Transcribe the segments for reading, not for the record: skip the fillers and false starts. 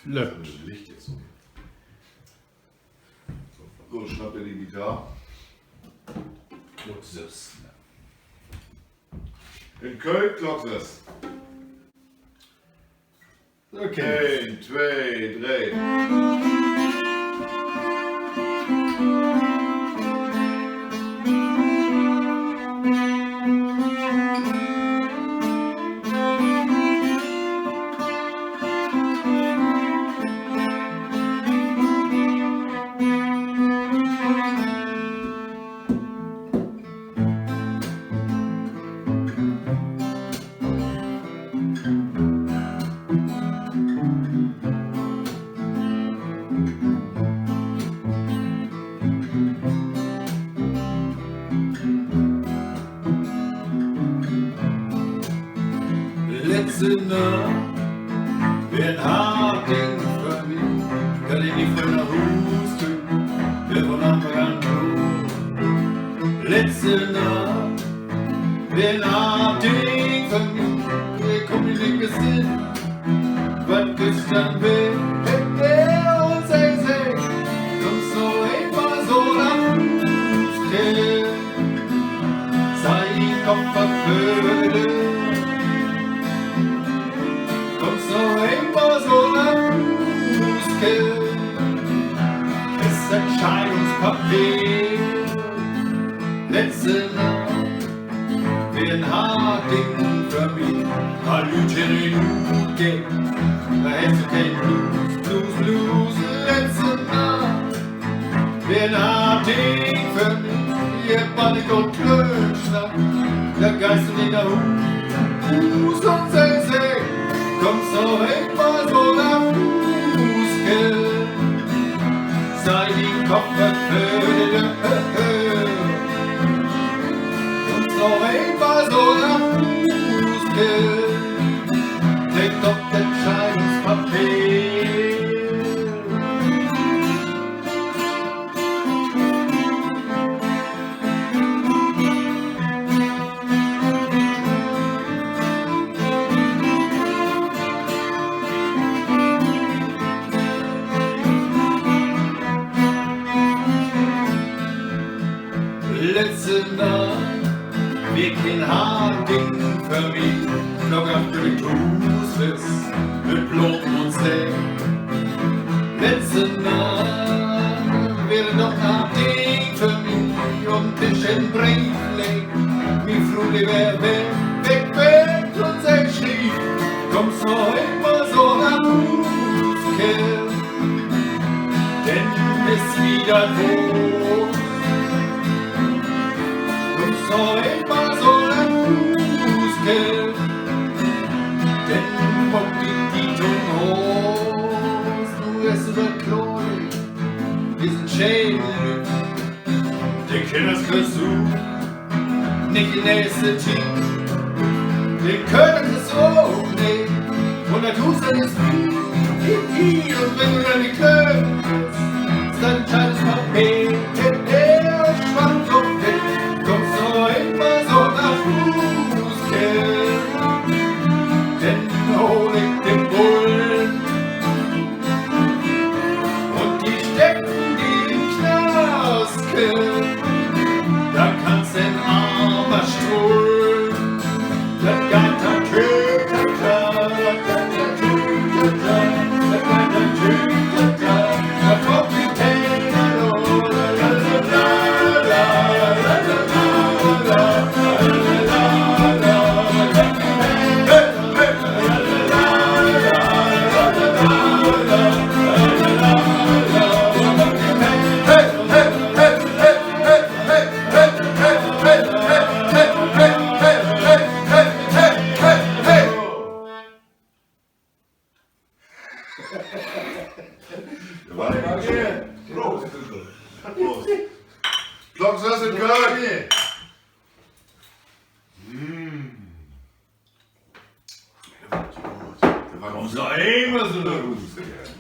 Läuft. Licht jetzt so. So, schnappt ihr die Gitarre. Luxus. In Köök, Klock. Okay. 1, 2, 3. Letzte Nacht, wer hart den vermied, kann ich nicht von nach Hause, wer von Anfang an tot. Letzte Nacht, wer hart den vermied, wer kommt in den Gesinn, was gestern will, und sei, kommst du immer so nach Hause, sei die Kopf verfördert. Immer so lang Muskel, ist Entscheidungspapier. Letzte Nacht, wie ein Harding für mich, Hallöchen in geht, da hättest du kein Blues. Letzte Nacht, wie ein Harding für mich, ihr Panik und Klönschnack, da geist du nicht nach Hus und sei, kommst du immer so nach Muskel, sei die Kopf verfördert. Kommst du immer so nach Muskel, trägt doch das Entscheidungspapier. Letzte Nacht, wie kein Harding für mich, Klock durch den Fuß mit Blumen und Sekt. Letzte Nacht, wäre doch Harding für mich, und Tisch in Brief legt, wie Frudi wär weg, und sei schrieb, kommst du immer so nach Hause, denn ist wieder wo. So immer so lang Muskel, denn kommt die Tonhose, du wirst überklonig, wir sind Schäden, den Kinders kriegst du nicht in der nächste Team, den können es auch nicht, und der tust du ist wie, und wenn du dann nicht könntest, ist dein entscheidendes Papier, schwankt auf dich. Kommst du immer so nach Muskel, denn hol ich den Bullen und die stecken die in Knaskel, da kannst den Armer strullen, das Gatter Köök, Prost. Klock in Köök.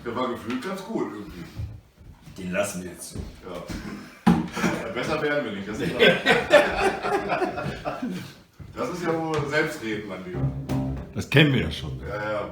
Der war gefühlt ganz gut irgendwie. Den lassen wir jetzt so. Ja. Ja, besser werden wir nicht. Das ist ja wohl Selbstreden, mein Lieber. Das kennen wir ja schon. Ja, ja.